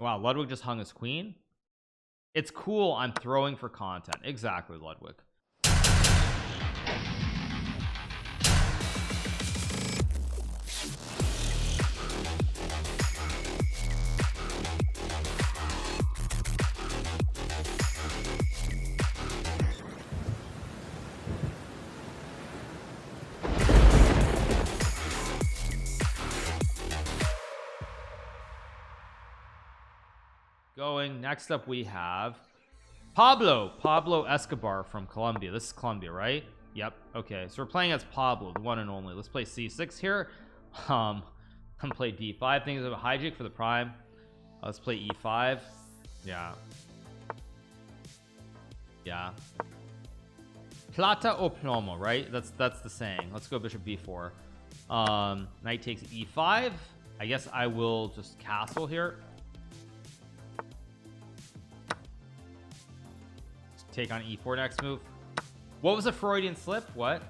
Wow, Ludwig just hung his queen. It's cool. I'm throwing for content. Exactly, Ludwig. Going next up, we have Pablo Escobar from Colombia. This is Colombia, right? Yep. Okay, so we're playing as Pablo, the one and only. Let's play c6 here. I'm gonna play d5. Things of a hijack for the prime. Let's play e5. Yeah. Plata o plomo, right? That's the saying. Let's go bishop b4. Knight takes e5. I guess I will just castle here. Take on e4 next move. What was a Freudian slip? What?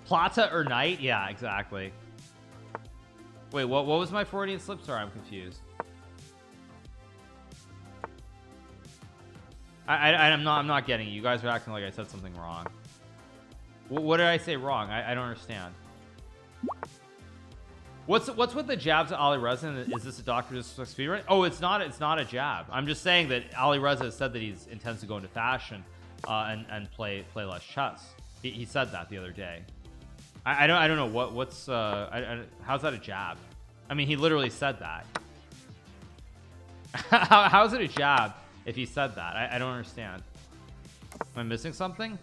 Plata or knight? Yeah, exactly. Wait, what was my Freudian slip? Sorry, I'm confused. I'm not getting it. You guys are acting like I said something wrong. What did I say wrong? I don't understand. What's with the jabs at Alireza? Is this a Dr. Disrespect speedrun? Oh, it's not a jab. I'm just saying that Alireza has said that he intends to go into fashion and play less chess. He said that the other day. I don't know what's how's that a jab? I mean, he literally said that. How's it a jab if he said that? I don't understand. Am I missing something?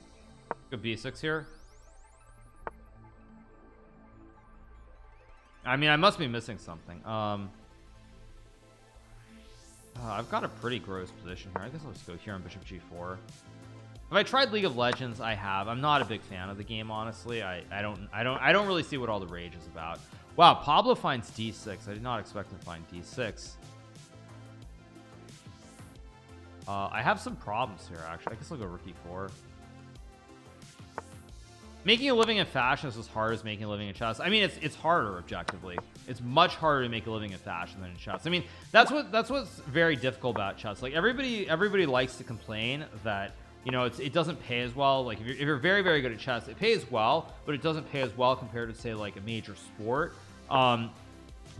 Good b6 here. I mean, I must be missing something. I've got a pretty gross position here. I guess I'll just go here on bishop g4. Have I tried League of Legends? I have. I'm not a big fan of the game, honestly. I don't really see what all the rage is about. Wow, Pablo finds d6. I did not expect him to find d6. I have some problems here, actually. I guess I'll go rook e4. Making a living in fashion is as hard as making a living in chess. I mean, it's harder objectively. It's much harder to make a living in fashion than in chess. I mean, that's what's very difficult about chess. Like everybody likes to complain that, you know, it doesn't pay as well. Like if you're very, very good at chess, it pays well, but it doesn't pay as well compared to, say, like a major sport. But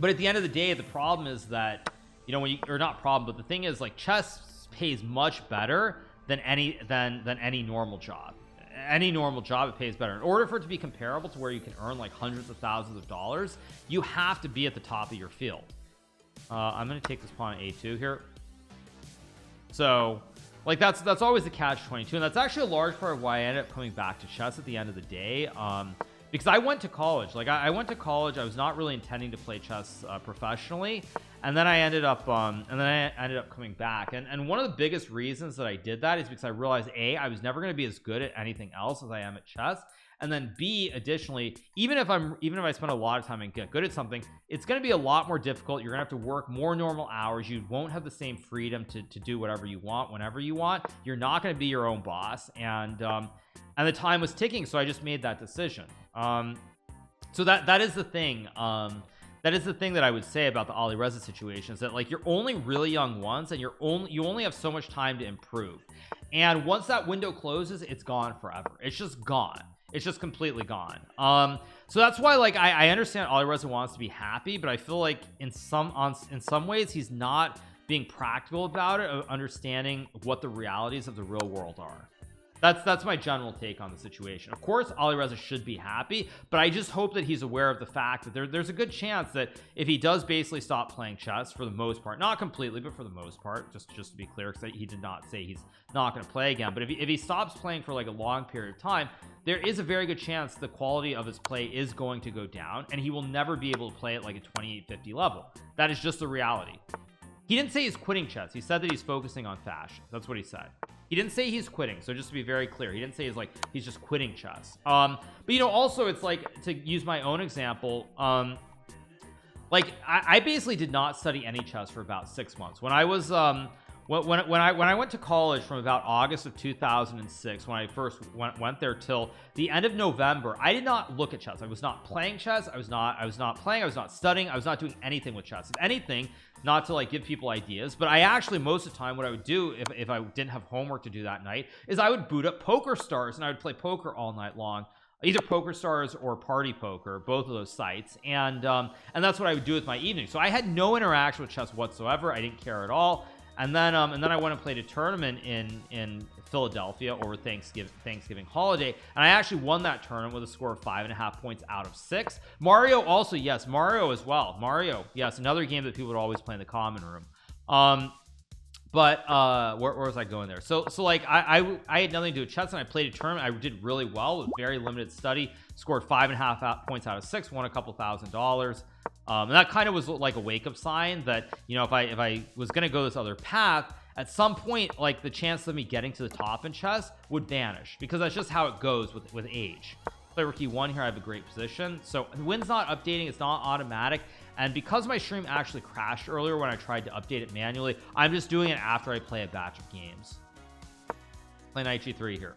at the end of the day, the problem is that, you know, or not problem, but the thing is, like, chess pays much better than any normal job. Any normal job, it pays better. In order for it to be comparable to where you can earn like hundreds of thousands of dollars, you have to be at the top of your field. I'm going to take this pawn a2 here. So, like, that's always the catch-22, and that's actually a large part of why I ended up coming back to chess at the end of the day. Because I went to college. Like, I went to college. I was not really intending to play chess professionally, and then I ended up coming back. And one of the biggest reasons that I did that is because I realized, A, I was never going to be as good at anything else as I am at chess, and then B, additionally, even if I spend a lot of time and get good at something, it's going to be a lot more difficult. You're gonna have to work more normal hours. You won't have the same freedom to do whatever you want whenever you want. You're not going to be your own boss, and the time was ticking, so I just made that decision. So that is the thing. That is the thing that I would say about the Alireza situation, is that, like, you're only really young once, and you only have so much time to improve, and once that window closes, it's gone forever. It's just gone. It's just completely gone. So that's why, like, I understand Alireza wants to be happy, but I feel like in some ways he's not being practical about it, understanding what the realities of the real world are. That's my general take on the situation. Of course, Alireza should be happy, but I just hope that he's aware of the fact that there's a good chance that if he does basically stop playing chess for the most part, not completely, but for the most part, just to be clear, because he did not say he's not going to play again, but if he stops playing for like a long period of time, there is a very good chance the quality of his play is going to go down, and he will never be able to play at like a 2850 level. That is just the reality. He didn't say he's quitting chess. He said that he's focusing on fashion. That's what he said. He didn't say he's quitting. So just to be very clear, he didn't say he's just quitting chess. But, you know, also, it's like, to use my own example, like I basically did not study any chess for about 6 months. When I was when I went to college from about August of 2006, when I first went there till the end of November, I did not look at chess. I was not playing chess. I was not playing. I was not studying. I was not doing anything with chess. If anything, not to like give people ideas, but I actually, most of the time, what I would do if I didn't have homework to do that night is I would boot up Poker Stars and I would play poker all night long. Either Poker Stars or Party Poker, both of those sites, and that's what I would do with my evening. So I had no interaction with chess whatsoever. I didn't care at all. And then I went and played a tournament in Philadelphia over Thanksgiving holiday, and I actually won that tournament with a score of 5.5 points out of 6. Mario also, yes, Mario as well. Mario, yes, another game that people would always play in the common room. But where was I going there? So like I had nothing to do with chess, and I played a tournament. I did really well with very limited study, scored 5.5 points out of 6, won a couple $1,000. And that kind of was like a wake-up sign that, you know, if I was gonna go this other path, at some point, like, the chance of me getting to the top in chess would vanish, because that's just how it goes with age. Play rookie 1 here. I have a great position, so the win's not updating, it's not automatic. And because my stream actually crashed earlier when I tried to update it manually, I'm just doing it after I play a batch of games. Play knight g3 here.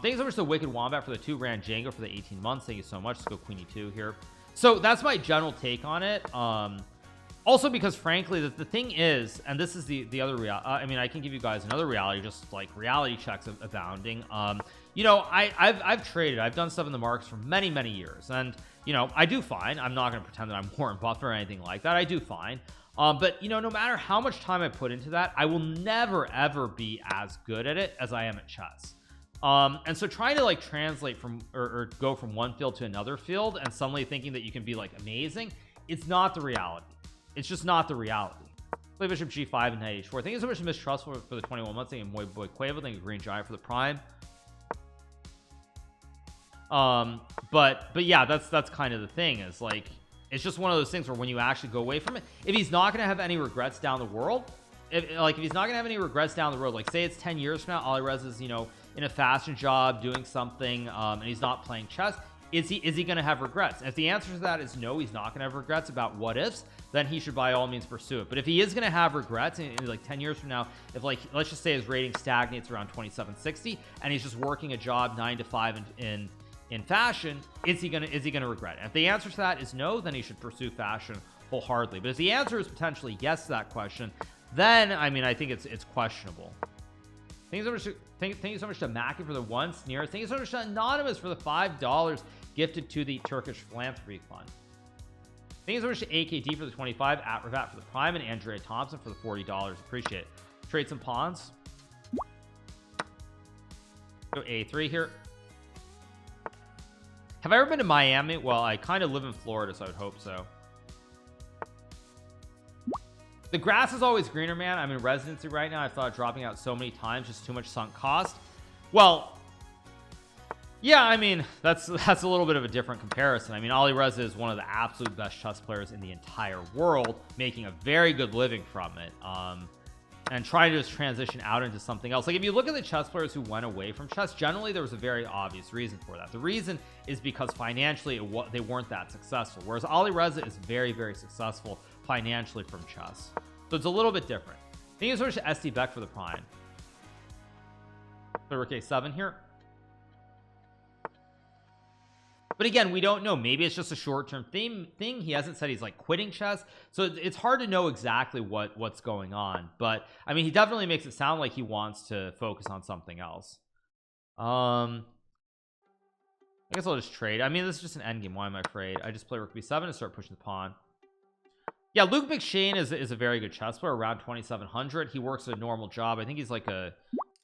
Thanks so much to Wicked Wombat for the 2 grand Django for the 18 months. Thank you so much. Let's go queen e2 here. So that's my general take on it. Also, because frankly, the thing is, and this is the other reality, I mean, I can give you guys another reality, just like reality checks abounding. You know, I've traded, I've done stuff in the markets for many years, and you know, I do fine. I'm not going to pretend that I'm Warren Buffett or anything like that. I do fine. But you know, no matter how much time I put into that, I will never ever be as good at it as I am at chess. And so trying to like translate from or go from one field to another field and suddenly thinking that you can be like amazing, it's not the reality. It's just not the reality. Play bishop g5 and knight h4. Thank you so much to Mistrustful for the 21 months. Thank you, Moy Boy Quavo. Thank you, Green Giant, for the prime. But yeah, that's kind of the thing, is like, it's just one of those things where when you actually go away from it, if he's not going to have any regrets down the road, if he's not gonna have any regrets down the road, like say it's 10 years from now, Alireza is, you know, in a fashion job doing something, and he's not playing chess, is he gonna have regrets? And if the answer to that is no, he's not gonna have regrets about what ifs, then he should by all means pursue it. But if he is gonna have regrets in like 10 years from now, if like, let's just say his rating stagnates around 2760 and he's just working a job 9 to 5 in fashion, is he gonna regret it? And if the answer to that is no, then he should pursue fashion wholeheartedly. But if the answer is potentially yes to that question, then I mean, I think it's questionable. Thank you so much to Mackie for the 1 sneer. Thank you so much to Anonymous for the $5 gifted to the Turkish Philanthropy Fund. Thank you so much to AKD for the 25, at Ravat for the prime, and Andrea Thompson for the $40. Appreciate it. Trade some pawns. Go A3 here. Have I ever been to Miami? Well, I kind of live in Florida, so I would hope so. The grass is always greener, man. I'm in residency right now. I've thought of dropping out so many times, just too much sunk cost. Well, yeah, I mean, that's a little bit of a different comparison. I mean, Alireza is one of the absolute best chess players in the entire world, making a very good living from it, and trying to just transition out into something else. Like, if you look at the chess players who went away from chess, generally there was a very obvious reason for that. The reason is because financially they weren't that successful, whereas Alireza is very, very successful financially from chess. So it's a little bit different. Thank you so much to SD Beck for the prime. So rook A7 here. But again, we don't know. Maybe it's just a short-term thing. He hasn't said he's like quitting chess, so it's hard to know exactly what's going on. But I mean, he definitely makes it sound like he wants to focus on something else. I guess I'll just trade. I mean, this is just an endgame. Why am I afraid? I just play rook b7 and start pushing the pawn. Yeah, Luke McShane is a very good chess player, around 2,700. He works a normal job. I think he's like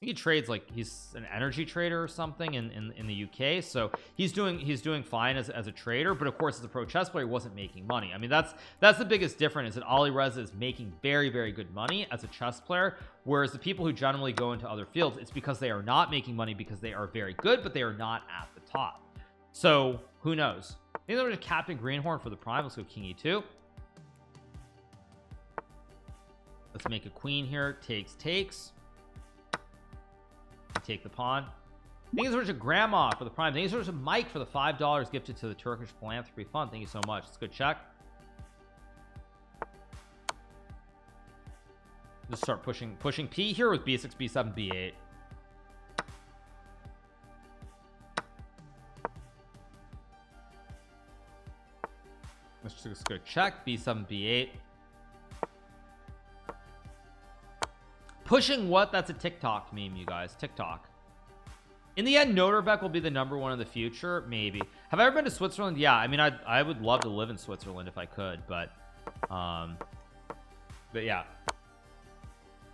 I think he trades, like, he's an energy trader or something in the UK. So he's doing fine as a trader, but of course as a pro chess player he wasn't making money. I mean, that's the biggest difference, is that Alireza is making very, very good money as a chess player, whereas the people who generally go into other fields, it's because they are not making money because they are very good, but they are not at the top. So who knows? I think there was Captain Greenhorn for the prime. Let's go king e2. Let's make a queen here. Takes. Take the pawn. Thank you so much to Grandma for the prime. Thank you so much to Mike for the $5 gifted to the Turkish Philanthropy Fund. Thank you so much. It's a good check. Just start pushing P here with b6, b7, b8. Let's just go check b7, b8. Pushing what? That's a TikTok meme, you guys. TikTok. In the end, Noterbeck will be the #1 in the future. Maybe. Have I ever been to Switzerland? Yeah. I mean, I would love to live in Switzerland if I could, but yeah.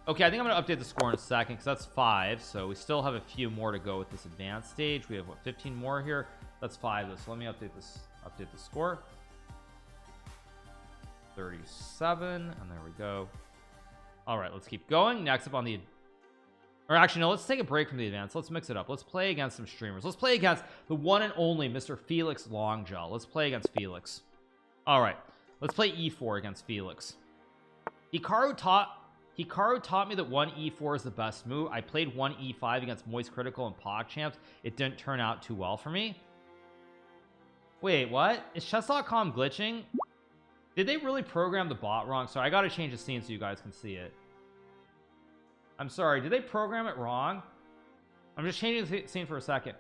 Okay, I think I'm gonna update the score in a second because that's 5. So we still have a few more to go with this advanced stage. We have what, 15 more here. That's 5. So let me update the score. 37, and there we go. All right, let's keep going. Next up on the, or actually no, let's take a break from the advance. Let's mix it up. Let's play against some streamers. Let's play against the one and only Mr. Felix Longjaw. Let's play against Felix. All right, let's play e4 against Felix. Hikaru taught me that 1 e4 is the best move. I played 1 e5 against Moist Critical and PogChamps. It didn't turn out too well for me. Wait, what? Is chess.com glitching? Did they really program the bot wrong? Sorry, I gotta change the scene so you guys can see it. I'm sorry, did they program it wrong? I'm just changing the scene for a second.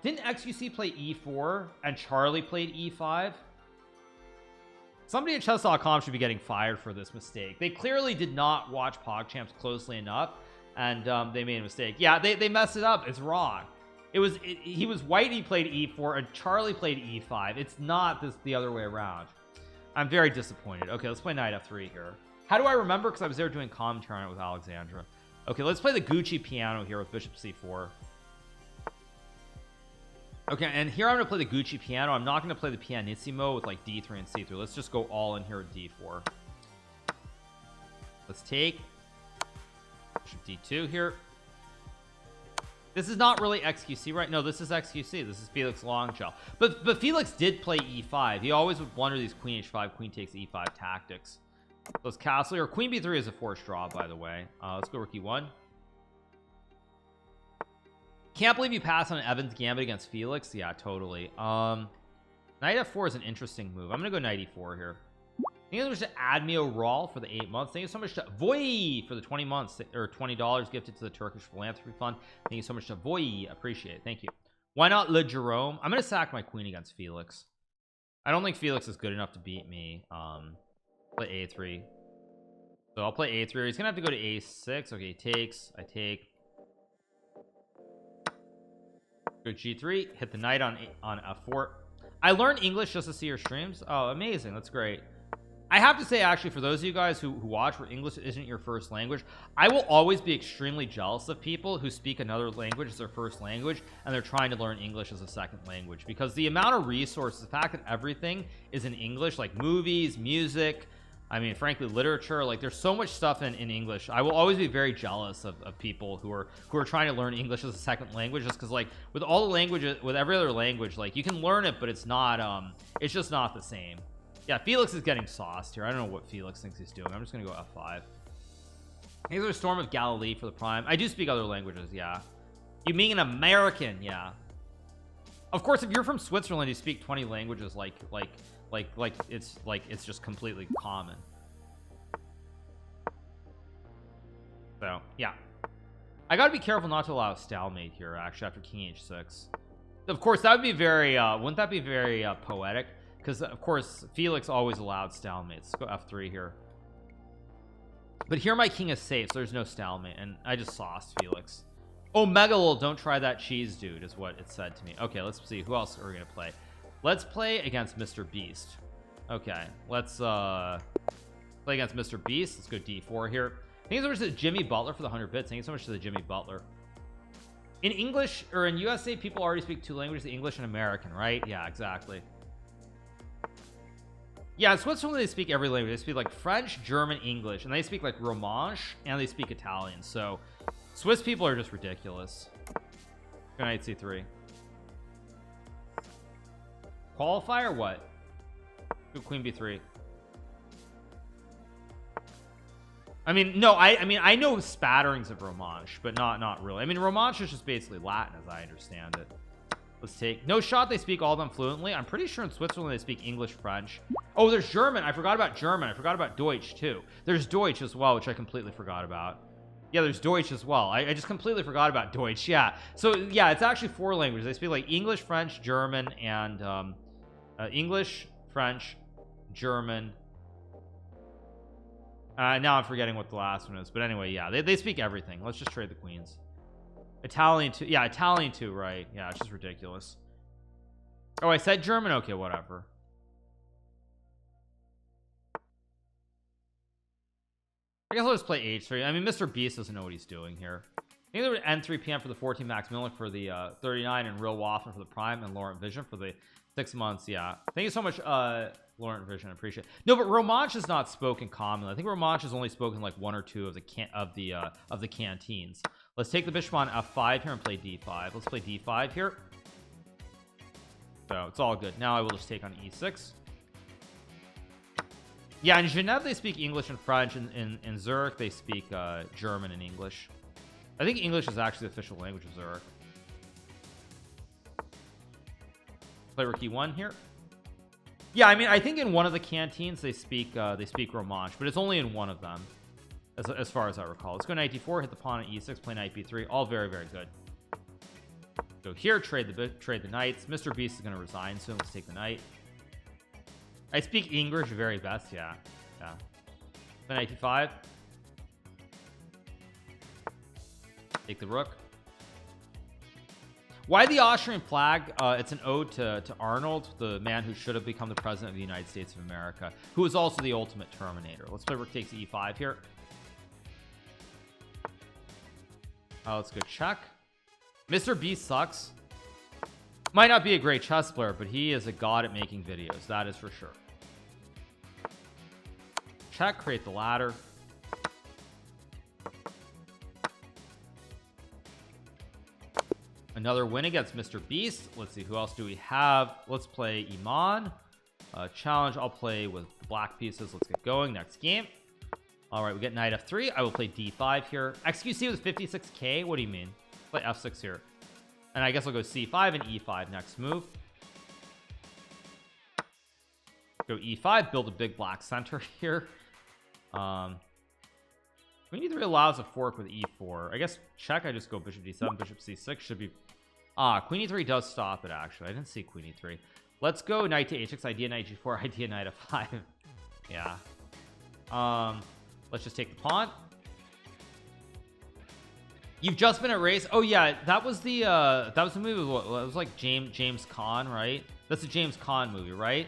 Didn't XQC play e4 and Charlie played e5? Somebody at chess.com should be getting fired for this mistake. They clearly did not watch PogChamps closely enough, and they made a mistake. Yeah, they messed it up. It's wrong. He was white, he played e4, and Charlie played e5. It's not the other way around. I'm very disappointed. Okay, let's play knight f3 here. How do I remember? Because I was there doing commentary on it with Alexandra. Okay, let's play the Gucci piano here with bishop c4. Okay, and here I'm going to play the Gucci piano. I'm not going to play the pianissimo with like d3 and c3. Let's just go all in here with d4. Let's take bishop d2 here. This is not really XQC, right? No, this is XQC. This is Felix Longjaw. But Felix did play e5. He always would blunder these queen h5, queen takes e5 tactics. So let's castle here. Queen b3 is a forced draw, by the way. Let's go rook e1. Can't believe you passed on Evan's gambit against Felix. Yeah, totally. Knight f4 is an interesting move. I'm gonna go knight e4 here. Thank you so much to Admio Rawl for the 8 months. Thank you so much to Voy for the 20 months or $20 gifted to the Turkish philanthropy fund. Thank you so much to Voy. Appreciate it. Thank you. Why not Le Jerome? I'm gonna sack my queen against Felix. I don't think Felix is good enough to beat me. Play a3. So I'll play a3. He's gonna have to go to a6. Okay, he takes. I take. Go g3. Hit the knight on f4. I learned English just to see your streams. Oh, amazing. That's great. I have to say, actually, for those of you guys who watch where English isn't your first language, I will always be extremely jealous of people who speak another language as their first language and they're trying to learn English as a second language, because the amount of resources, the fact that everything is in English, like movies, music, I mean, frankly, literature, like there's so much stuff in English. I will always be very jealous of people who are trying to learn English as a second language, just because like with all the languages, with every other language, like you can learn it, but it's not it's just not the same. Yeah, Felix is getting sauced here. I don't know what Felix thinks he's doing. I'm just gonna go f5. Here's a Storm of Galilee for the prime. I do speak other languages. Yeah, you mean an American? Yeah, of course. If you're from Switzerland, you speak 20 languages. Like it's just completely common. So yeah, I gotta be careful not to allow a stalemate here. Actually, after king h6, of course, that would be very wouldn't that be very poetic? Because of course Felix always allowed stalemates. Let's go f3 here. But here my king is safe, so there's no stalemate, and I just sauced Felix. Oh, Megalol, don't try that cheese, dude, is what it said to me. Okay, let's see who else are we gonna play. Let's play against MrBeast. Okay, let's play against MrBeast. Let's go d4 here. Thank you so much to Jimmy Butler for the 100 bits. Thank you so much to the Jimmy Butler. In English, or in USA, people already speak 2 languages, English and American, right? Yeah, exactly. Yeah, in Switzerland, they speak every language. They speak like French, German, English, and they speak like Romansh, and they speak Italian. So Swiss people are just ridiculous. Go knight c3. Qualify or what? Go queen b3. I mean, no, I mean, I know spatterings of Romansh, but not really. I mean, Romansh is just basically Latin, as I understand it. Let's take no shot. They speak all of them fluently. I'm pretty sure in Switzerland they speak English, French. Oh, there's German. I forgot about German. I forgot about Deutsch too. There's Deutsch as well, which I completely forgot about. Yeah, there's Deutsch as well. I just completely forgot about Deutsch. Yeah, so yeah, it's actually 4 languages. They speak like English, French, German, and English, French, German. Now I'm forgetting what the last one is, but anyway, yeah, they speak everything. Let's just trade the queens. Italian too. Yeah, Italian too, right? Yeah, it's just ridiculous. Oh, I said German. Okay, whatever. I guess I'll just play H3. I mean, MrBeast doesn't know what he's doing here. I think there would end 3 p.m. for the 14 Max Miller for the 39 and Real Waffen for the Prime and Laurent Vision for the 6 months. Yeah, thank you so much, Laurent Vision. I appreciate it. No, but Romanche is not spoken commonly. I think Romanche is only spoken like 1 or 2 of the canteens. Let's take the bishop on f5 here and play d5. Let's play d5 here. So it's all good. Now I will just take on e6. Yeah, in Genève they speak English and French. In Zurich they speak German and English. I think English is actually the official language of Zurich. Play rook e1 here. Yeah, I mean, I think in one of the canteens they speak Romanche, but it's only in one of them, as far as I recall. Let's go knight d4, hit the pawn at e6, play knight b3. All very, very good. Go here, trade the knights. MrBeast is going to resign soon. Let's take the knight. I speak English very best. Yeah. Play knight d5. Take the rook. Why the Austrian flag? It's an ode to Arnold, the man who should have become the president of the United States of America, who is also the ultimate Terminator. Let's play rook takes e5 here. Let's go check. MrBeast sucks. Might not be a great chess player, but he is a god at making videos. That is for sure. Check, create the ladder. Another win against MrBeast. Let's see, who else do we have? Let's play Iman. Challenge, I'll play with black pieces. Let's get going. Next game. All right, we get knight f3. I will play d5 here. XQC was 56k. What do you mean? Play f6 here. And I guess I'll go c5 and e5 next move. Go e5, build a big black center here. Queen e3 allows a fork with e4. I guess check, I just go bishop d7, bishop c6 should be... Queen e3 does stop it, actually. I didn't see queen e3. Let's go knight to h6, idea knight g4, idea knight f5. Yeah. Let's just take the pawn. You've just been erased. Oh yeah, that was the movie with what? It was like James Caan, right? That's a James Caan movie, right?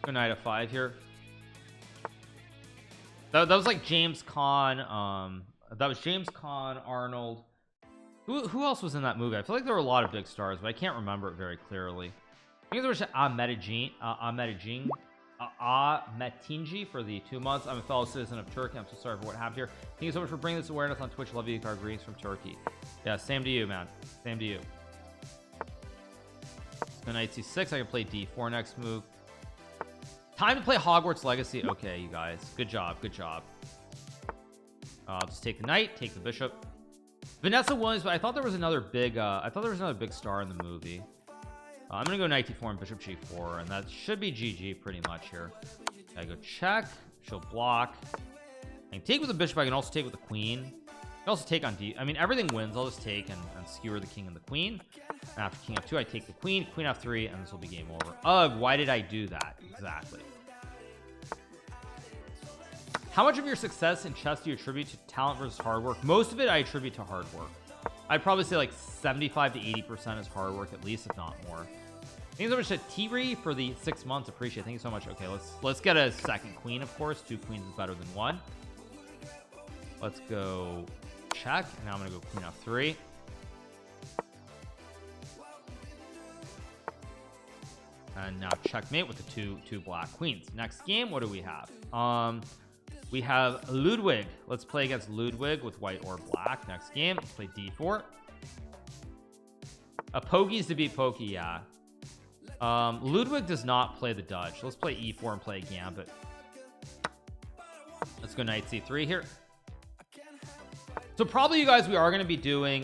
Go knight f5 here. That was like James Caan. That was James Caan, Arnold. Who else was in that movie? I feel like there were a lot of big stars, but I can't remember it very clearly. I think there was Metinci for the 2 months. I'm a fellow citizen of Turkey. I'm so sorry for what happened here. Thank you so much for bringing this awareness on Twitch. Love you, Hikaru. Greetings from Turkey. Yeah, same to you, man. Same to you. So knight c6. I can play d4 next move. Time to play Hogwarts Legacy. Okay, you guys. Good job. Good job. I'll just take the knight, take the bishop. Vanessa Williams, but I thought there was another big star in the movie. I'm gonna go knight d4 and bishop g4, and that should be GG pretty much here. I go check. She'll block. I can take with the bishop. I can also take with the queen. I can also take on d. I mean, everything wins. I'll just take and skewer the king and the queen. And after king f2, I take the queen f3, and this will be game over. Ugh, why did I do that? Exactly. How much of your success in chess do you attribute to talent versus hard work? Most of it I attribute to hard work. I'd probably say like 75 to 80% is hard work, at least, if not more. Thank you so much to T-Ree for the 6 months. Appreciate it. Thank you so much. Okay, let's get a second queen, of course. 2 queens is better than 1. Let's go check. And now I'm gonna go queen f3. And now checkmate with the two black queens. Next game, what do we have? We have Ludwig. Let's play against Ludwig with white or black. Next game, let's play d4. Pokies to beat Pokey, yeah. Ludwig does not play the Dutch. Let's play e4 and play a gambit. Let's go knight c3 here. So probably, you guys, we are going to be doing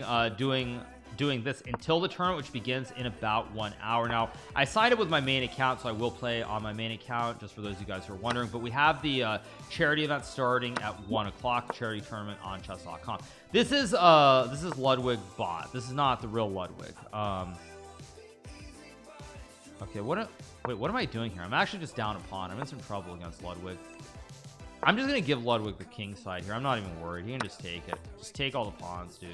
doing this until the tournament, which begins in about 1 hour. Now, I signed up with my main account, so I will play on my main account, just for those of you guys who are wondering. But we have the charity event starting at 1 o'clock, charity tournament on chess.com. This is Ludwig bot. This is not the real Ludwig. Okay, wait, what am I doing here? I'm actually just down a pawn. I'm in some trouble against Ludwig. I'm just gonna give Ludwig the king side here. I'm not even worried. He can just take it. Just take all the pawns, dude.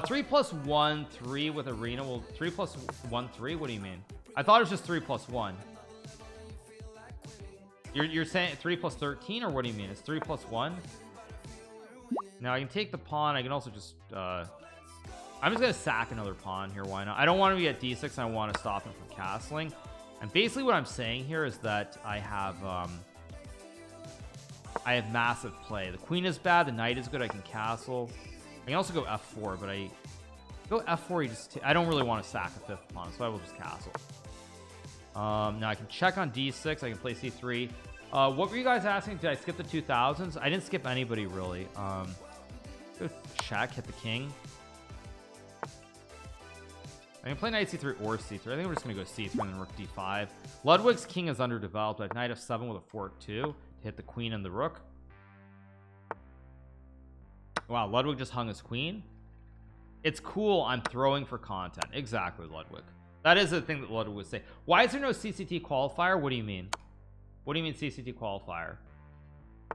3 + 1 3 with arena. Well, 3 + 1 3. What do you mean? I thought it was just 3 + 1. You're saying 3 + 13, or what do you mean? It's 3 + 1. Now I can take the pawn. I can also just I'm just gonna sack another pawn here. Why not? I don't want to be at d6, and I want to stop him from castling. And basically what I'm saying here is that I have massive play. The queen is bad, the knight is good. I can castle. I can also go f4, but I go f4. You just I don't really want to sack a fifth pawn, so I will just castle. Now I can check on d6. I can play c3. What were you guys asking? Did I skip the 2000s? I didn't skip anybody really. Go check, hit the king. I can play knight c3 or c3. I think we're just gonna go c3 and then rook d5. Ludwig's king is underdeveloped. I have knight f7 with a fork 2 to hit the queen and the rook. Wow, Ludwig just hung his queen. It's cool. I'm throwing for content. Exactly, Ludwig. That is the thing that Ludwig would say. Why is there no CCT qualifier? What do you mean? What do you mean CCT qualifier?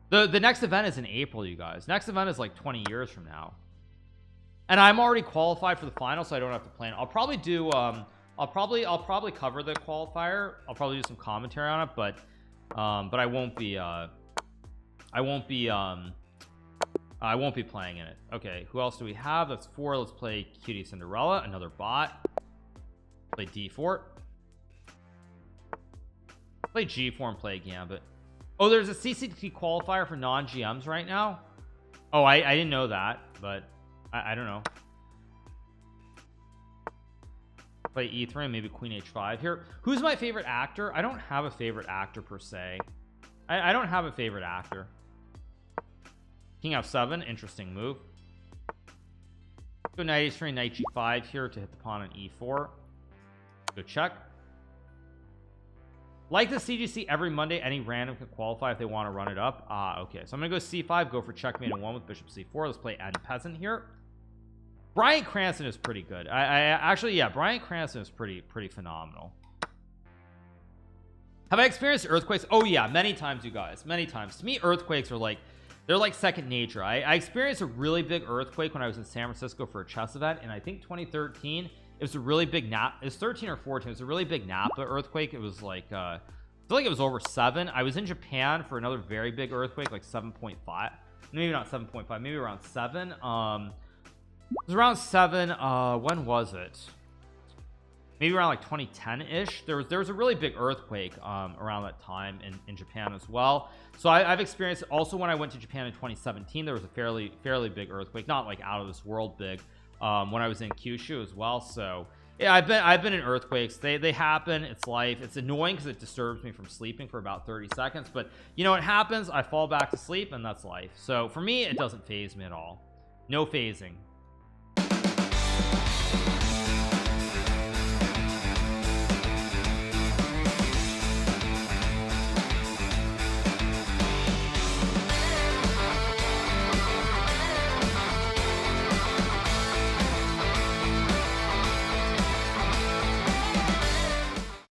The next event is in April, you guys. Next event is like 20 years from now. And I'm already qualified for the final, so I don't have to plan. I'll probably do I'll probably cover the qualifier. I'll probably do some commentary on it, but I won't be playing in it. Okay, who else do we have? That's 4. Let's play Cutie Cinderella, another bot. Play d4. Play g4 and play a gambit. Oh, there's a CCT qualifier for non-GMs right now. Oh, I didn't know that, but I don't know. Play e3 and maybe queen h5 here. Who's my favorite actor? I don't have a favorite actor per se. I don't have a favorite actor. King f7, interesting move. Go knight h3, knight g5 here to hit the pawn on e4. Go check. Like the CGC every Monday, any random can qualify if they want to run it up. Okay, so I'm gonna go c5, go for checkmate and 1 with bishop c4. Let's play N peasant here. Bryan Cranston is pretty good. I actually, yeah, Bryan Cranston is pretty phenomenal. Have I experienced earthquakes? Oh yeah, many times, you guys, many times. To me, earthquakes are like, they're like second nature. I experienced a really big earthquake when I was in San Francisco for a chess event, and I think 2013 it was a really big nap. It was 13 or 14. It was a really big Napa earthquake. It was like I feel like it was over 7. I was in Japan for another very big earthquake, like 7.5, maybe not 7.5, maybe around 7. It was around 7. When was it? Maybe around like 2010-ish. There was a really big earthquake around that time in Japan as well. So I've experienced it. Also, when I went to Japan in 2017, there was a fairly big earthquake, not like out of this world big, when I was in Kyushu as well. So yeah, I've been in earthquakes. They happen. It's life. It's annoying because it disturbs me from sleeping for about 30 seconds, but you know what happens? I fall back to sleep, and that's life. So for me, it doesn't faze me at all. No phasing.